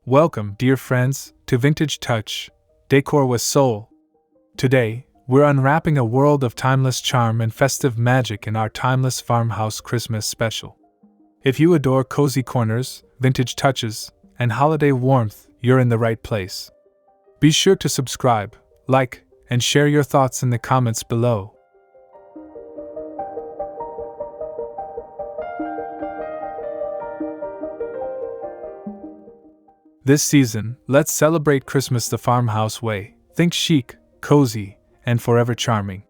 Welcome, dear friends, to Vintage Touch, Decor with Soul. Today, we're unwrapping a world of timeless charm and festive magic in our Timeless Farmhouse Christmas special. If you adore cozy corners, vintage touches, and holiday warmth, you're in the right place. Be sure to subscribe, like, and share your thoughts in the comments below. This season, let's celebrate Christmas the farmhouse way. Think chic, cozy, and forever charming.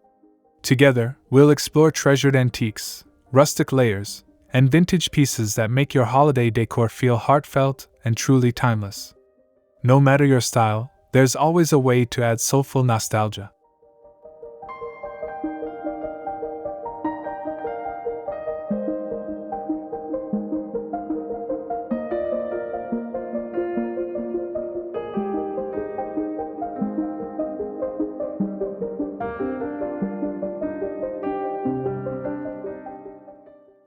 Together, we'll explore treasured antiques, rustic layers, and vintage pieces that make your holiday decor feel heartfelt and truly timeless. No matter your style, there's always a way to add soulful nostalgia.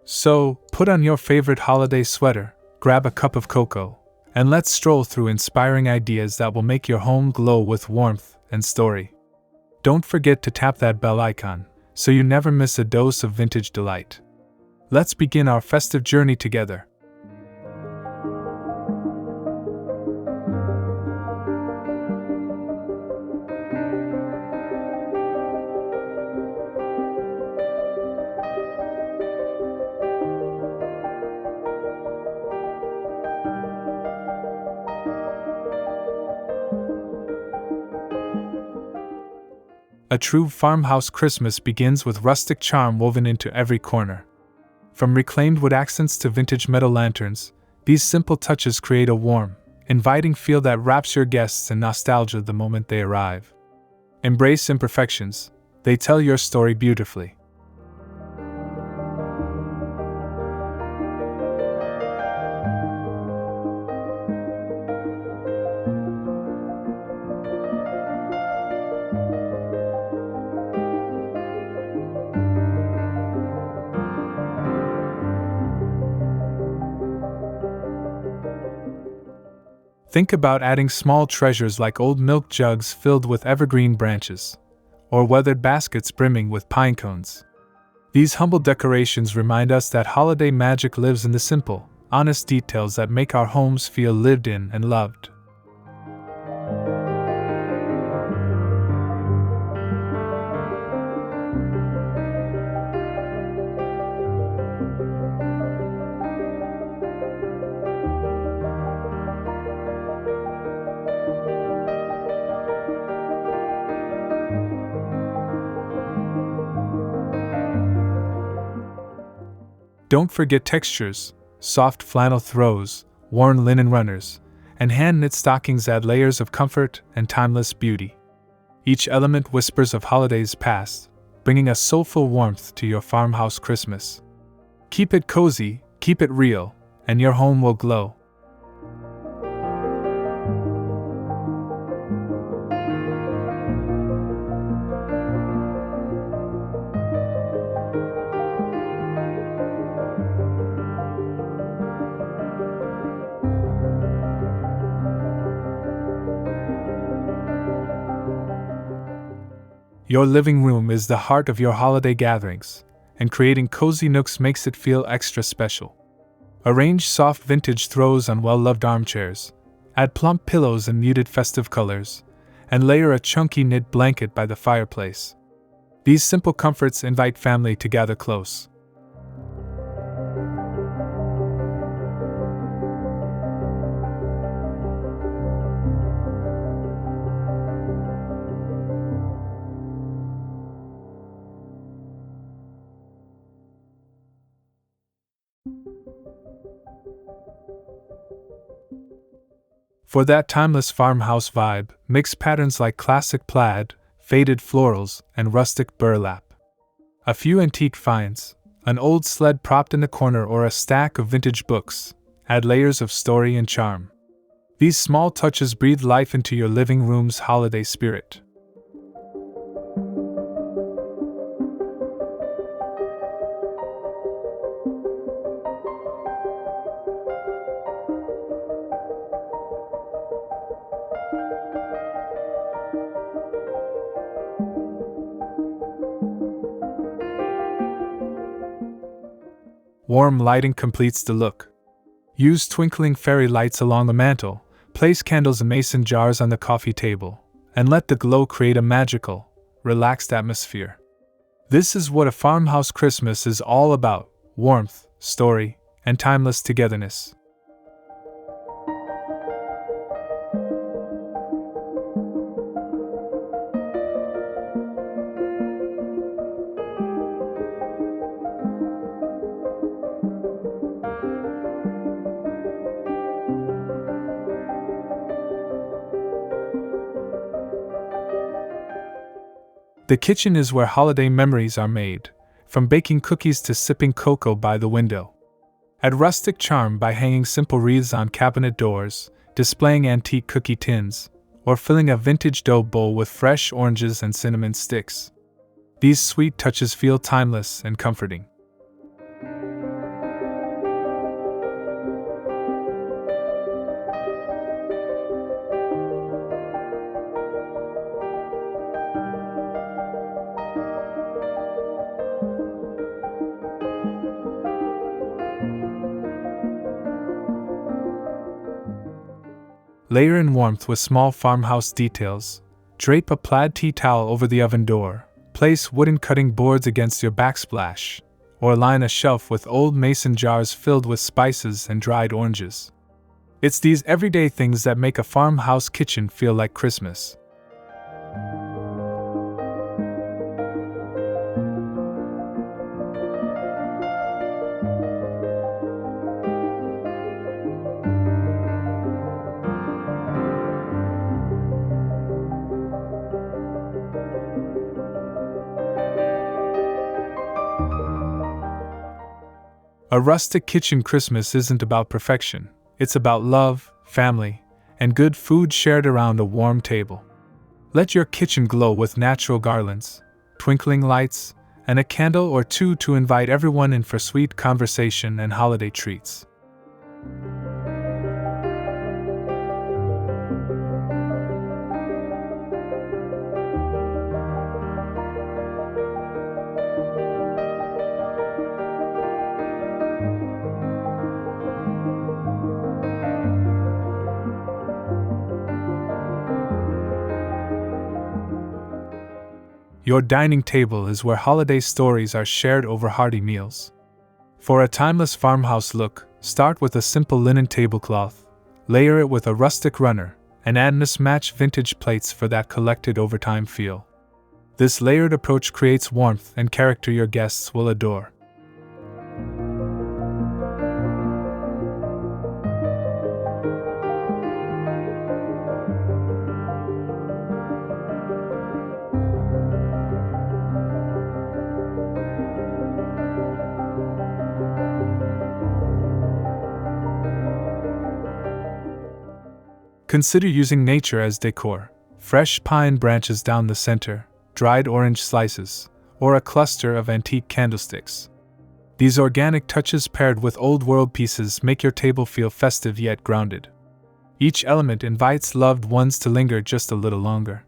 So, put on your favorite holiday sweater, grab a cup of cocoa, and let's stroll through inspiring ideas that will make your home glow with warmth and story. Don't forget to tap that bell icon, so you never miss a dose of vintage delight. Let's begin our festive journey together. A true farmhouse Christmas begins with rustic charm woven into every corner. From reclaimed wood accents to vintage metal lanterns, these simple touches create a warm, inviting feel that wraps your guests in nostalgia the moment they arrive. Embrace imperfections, they tell your story beautifully. Think about adding small treasures like old milk jugs filled with evergreen branches, or weathered baskets brimming with pine cones. These humble decorations remind us that holiday magic lives in the simple, honest details that make our homes feel lived in and loved. Don't forget textures, soft flannel throws, worn linen runners, and hand-knit stockings add layers of comfort and timeless beauty. Each element whispers of holidays past, bringing a soulful warmth to your farmhouse Christmas. Keep it cozy, keep it real, and your home will glow. Your living room is the heart of your holiday gatherings, and creating cozy nooks makes it feel extra special. Arrange soft vintage throws on well-loved armchairs, add plump pillows in muted festive colors, and layer a chunky knit blanket by the fireplace. These simple comforts invite family to gather close. For that timeless farmhouse vibe, mix patterns like classic plaid, faded florals, and rustic burlap. A few antique finds, an old sled propped in the corner, or a stack of vintage books add layers of story and charm. These small touches breathe life into your living room's holiday spirit. Warm lighting completes the look. Use twinkling fairy lights along the mantel, place candles in mason jars on the coffee table, and let the glow create a magical, relaxed atmosphere. This is what a farmhouse Christmas is all about: warmth, story, and timeless togetherness. The kitchen is where holiday memories are made, from baking cookies to sipping cocoa by the window. Add rustic charm by hanging simple wreaths on cabinet doors, displaying antique cookie tins, or filling a vintage dough bowl with fresh oranges and cinnamon sticks. These sweet touches feel timeless and comforting. Layer in warmth with small farmhouse details. Drape a plaid tea towel over the oven door, place wooden cutting boards against your backsplash, or line a shelf with old mason jars filled with spices and dried oranges. It's these everyday things that make a farmhouse kitchen feel like Christmas. A rustic kitchen Christmas isn't about perfection, it's about love, family, and good food shared around a warm table. Let your kitchen glow with natural garlands, twinkling lights, and a candle or two to invite everyone in for sweet conversation and holiday treats. Your dining table is where holiday stories are shared over hearty meals. For a timeless farmhouse look, start with a simple linen tablecloth, layer it with a rustic runner, and add mismatched vintage plates for that collected over time feel. This layered approach creates warmth and character your guests will adore. Consider using nature as decor: fresh pine branches down the center, dried orange slices, or a cluster of antique candlesticks. These organic touches paired with old-world pieces make your table feel festive yet grounded. Each element invites loved ones to linger just a little longer.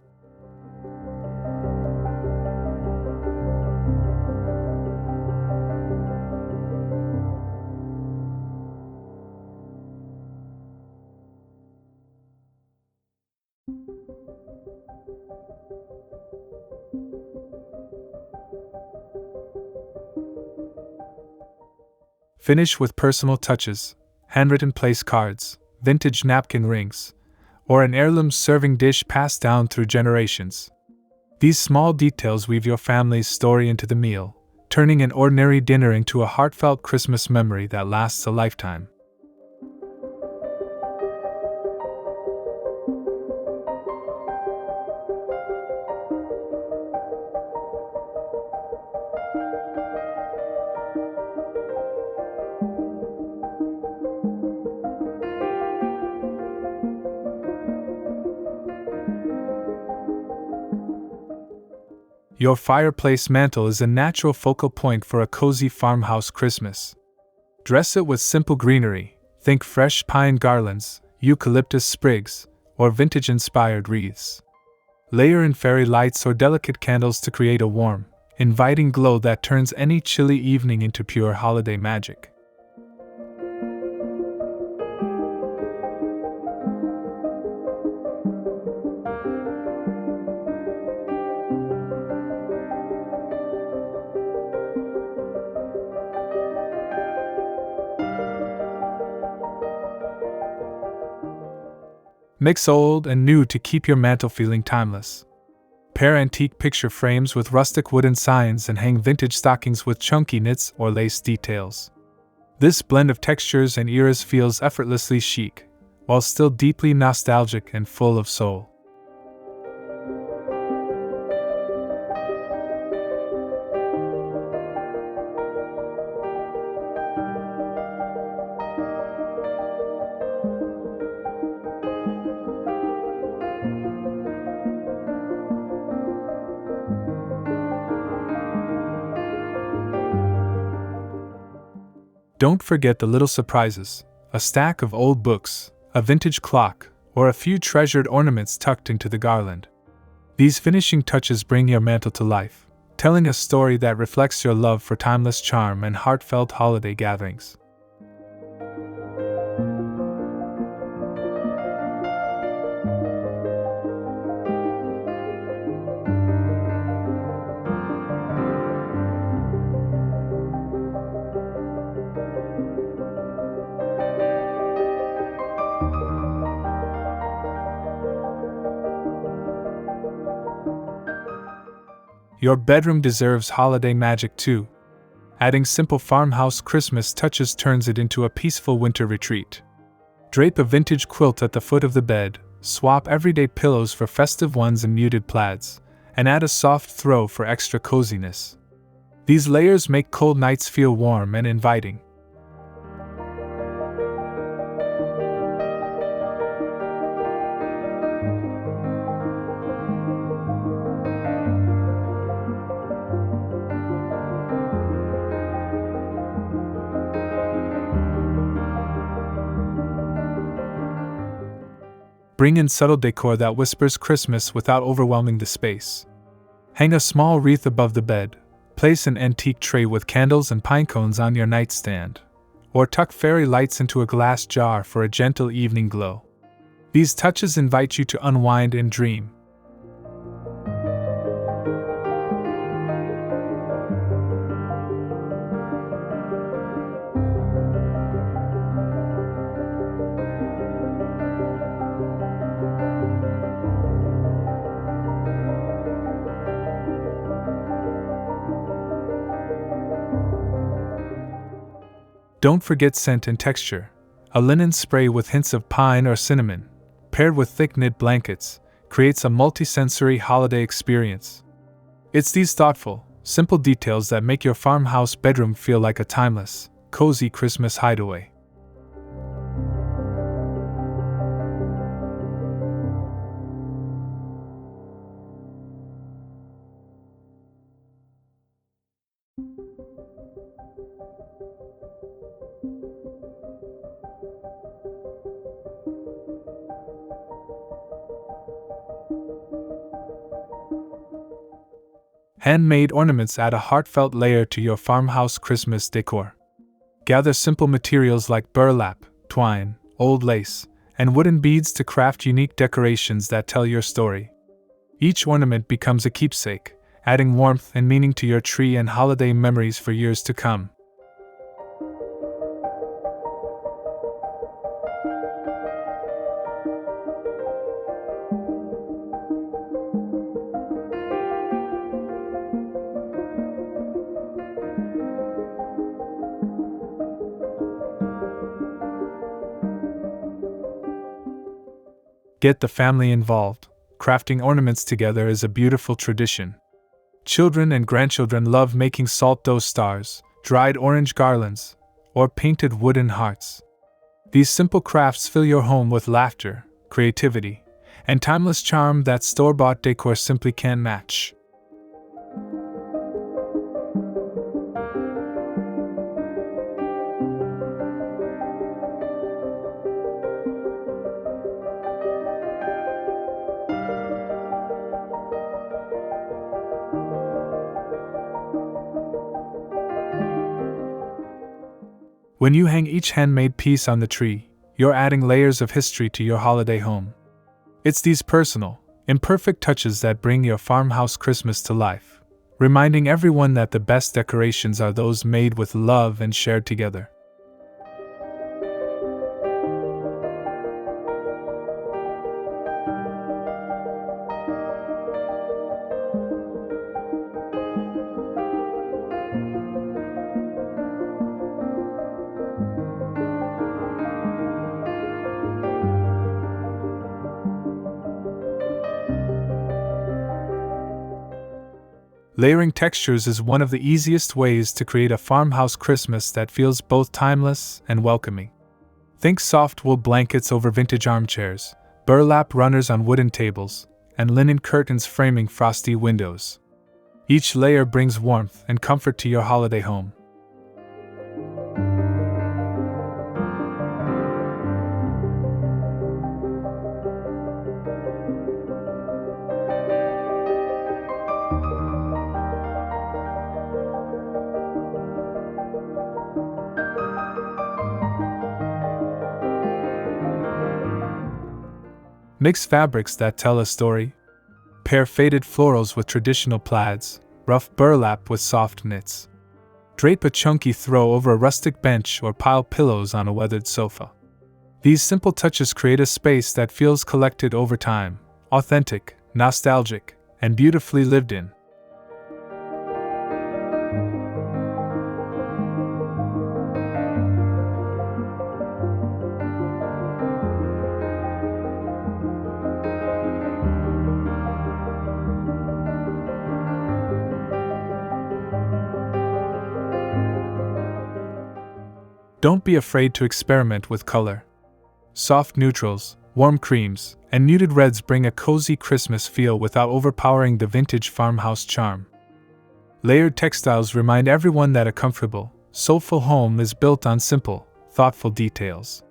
Finish with personal touches: handwritten place cards, vintage napkin rings, or an heirloom serving dish passed down through generations. These small details weave your family's story into the meal, turning an ordinary dinner into a heartfelt Christmas memory that lasts a lifetime. Your fireplace mantel is a natural focal point for a cozy farmhouse Christmas. Dress it with simple greenery, think fresh pine garlands, eucalyptus sprigs, or vintage-inspired wreaths. Layer in fairy lights or delicate candles to create a warm, inviting glow that turns any chilly evening into pure holiday magic. Mix old and new to keep your mantel feeling timeless. Pair antique picture frames with rustic wooden signs and hang vintage stockings with chunky knits or lace details. This blend of textures and eras feels effortlessly chic, while still deeply nostalgic and full of soul. Don't forget the little surprises: a stack of old books, a vintage clock, or a few treasured ornaments tucked into the garland. These finishing touches bring your mantel to life, telling a story that reflects your love for timeless charm and heartfelt holiday gatherings. Your bedroom deserves holiday magic too. Adding simple farmhouse Christmas touches turns it into a peaceful winter retreat. Drape a vintage quilt at the foot of the bed, swap everyday pillows for festive ones in muted plaids, and add a soft throw for extra coziness. These layers make cold nights feel warm and inviting. Bring in subtle decor that whispers Christmas without overwhelming the space. Hang a small wreath above the bed, place an antique tray with candles and pine cones on your nightstand, or tuck fairy lights into a glass jar for a gentle evening glow. These touches invite you to unwind and dream. Don't forget scent and texture. A linen spray with hints of pine or cinnamon, paired with thick knit blankets, creates a multi-sensory holiday experience. It's these thoughtful, simple details that make your farmhouse bedroom feel like a timeless, cozy Christmas hideaway. Handmade ornaments add a heartfelt layer to your farmhouse Christmas decor. Gather simple materials like burlap, twine, old lace, and wooden beads to craft unique decorations that tell your story. Each ornament becomes a keepsake, adding warmth and meaning to your tree and holiday memories for years to come. Get the family involved. Crafting ornaments together is a beautiful tradition. Children and grandchildren love making salt dough stars, dried orange garlands, or painted wooden hearts. These simple crafts fill your home with laughter, creativity, and timeless charm that store-bought decor simply can't match. When you hang each handmade piece on the tree, you're adding layers of history to your holiday home. It's these personal, imperfect touches that bring your farmhouse Christmas to life, reminding everyone that the best decorations are those made with love and shared together. Layering textures is one of the easiest ways to create a farmhouse Christmas that feels both timeless and welcoming. Think soft wool blankets over vintage armchairs, burlap runners on wooden tables, and linen curtains framing frosty windows. Each layer brings warmth and comfort to your holiday home. Mix fabrics that tell a story. Pair faded florals with traditional plaids, rough burlap with soft knits. Drape a chunky throw over a rustic bench or pile pillows on a weathered sofa. These simple touches create a space that feels collected over time, authentic, nostalgic, and beautifully lived in. Don't be afraid to experiment with color. Soft neutrals, warm creams, and muted reds bring a cozy Christmas feel without overpowering the vintage farmhouse charm. Layered textiles remind everyone that a comfortable, soulful home is built on simple, thoughtful details.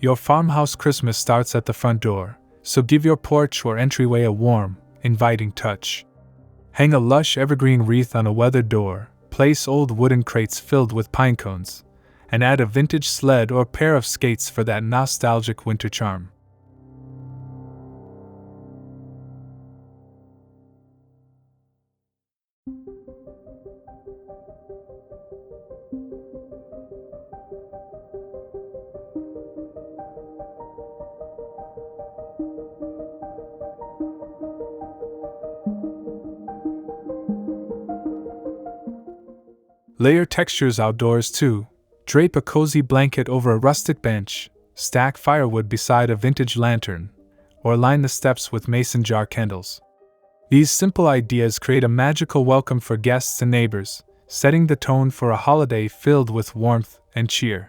Your farmhouse Christmas starts at the front door, so give your porch or entryway a warm, inviting touch. Hang a lush evergreen wreath on a weathered door, place old wooden crates filled with pine cones, and add a vintage sled or pair of skates for that nostalgic winter charm. Layer textures outdoors too. Drape a cozy blanket over a rustic bench, stack firewood beside a vintage lantern, or line the steps with mason jar candles. These simple ideas create a magical welcome for guests and neighbors, setting the tone for a holiday filled with warmth and cheer.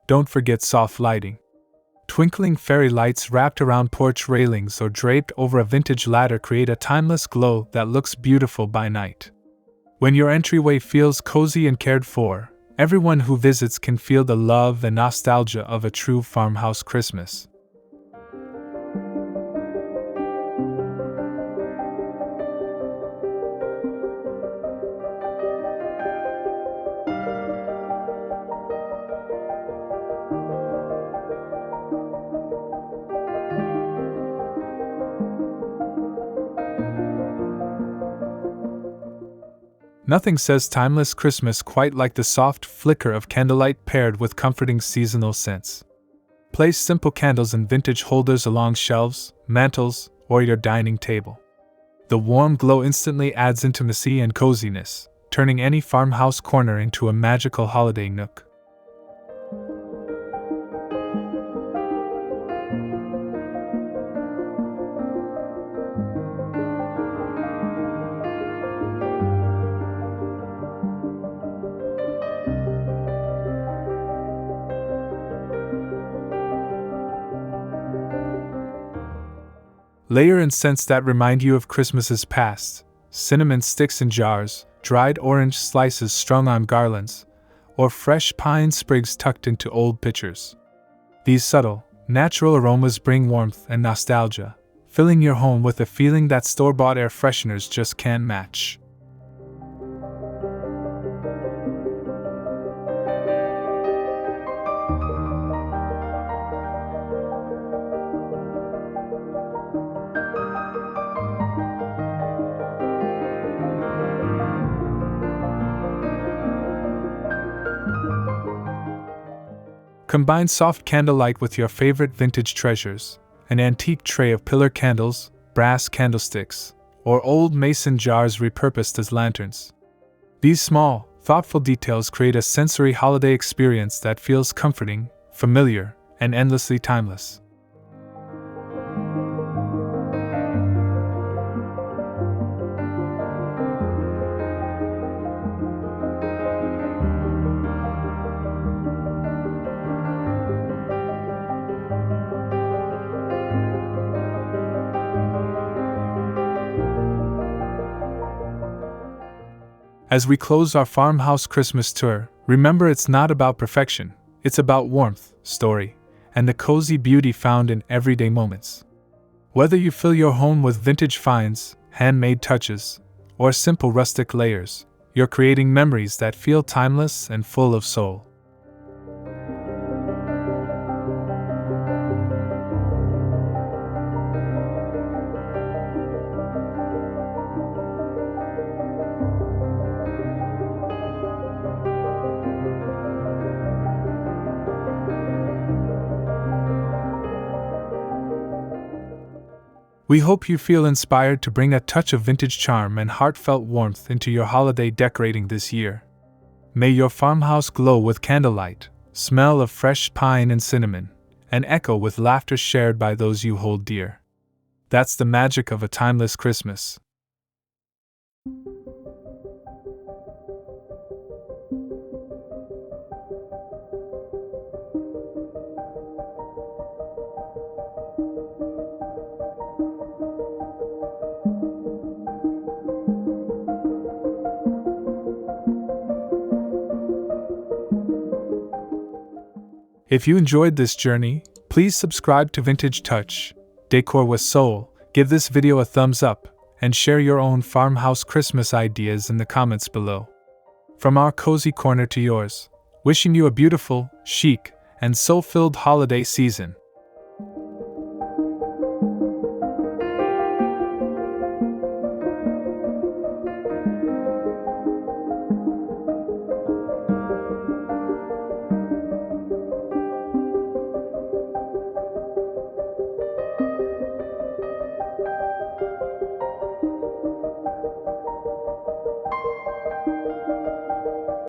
Don't forget soft lighting. Twinkling fairy lights wrapped around porch railings or draped over a vintage ladder create a timeless glow that looks beautiful by night. When your entryway feels cozy and cared for, everyone who visits can feel the love and nostalgia of a true farmhouse Christmas. Nothing says timeless Christmas quite like the soft flicker of candlelight paired with comforting seasonal scents. Place simple candles in vintage holders along shelves, mantels, or your dining table. The warm glow instantly adds intimacy and coziness, turning any farmhouse corner into a magical holiday nook. Layer in scents that remind you of Christmas's past: cinnamon sticks in jars, dried orange slices strung on garlands, or fresh pine sprigs tucked into old pitchers. These subtle, natural aromas bring warmth and nostalgia, filling your home with a feeling that store-bought air fresheners just can't match. Combine soft candlelight with your favorite vintage treasures, an antique tray of pillar candles, brass candlesticks, or old mason jars repurposed as lanterns. These small, thoughtful details create a sensory holiday experience that feels comforting, familiar, and endlessly timeless. As we close our farmhouse Christmas tour, remember it's not about perfection, it's about warmth, story, and the cozy beauty found in everyday moments. Whether you fill your home with vintage finds, handmade touches, or simple rustic layers, you're creating memories that feel timeless and full of soul. We hope you feel inspired to bring a touch of vintage charm and heartfelt warmth into your holiday decorating this year. May your farmhouse glow with candlelight, smell of fresh pine and cinnamon, and echo with laughter shared by those you hold dear. That's the magic of a timeless Christmas. If you enjoyed this journey, please subscribe to Vintage Touch, Decor with Soul, give this video a thumbs up, and share your own farmhouse Christmas ideas in the comments below. From our cozy corner to yours, wishing you a beautiful, chic, and soul-filled holiday season.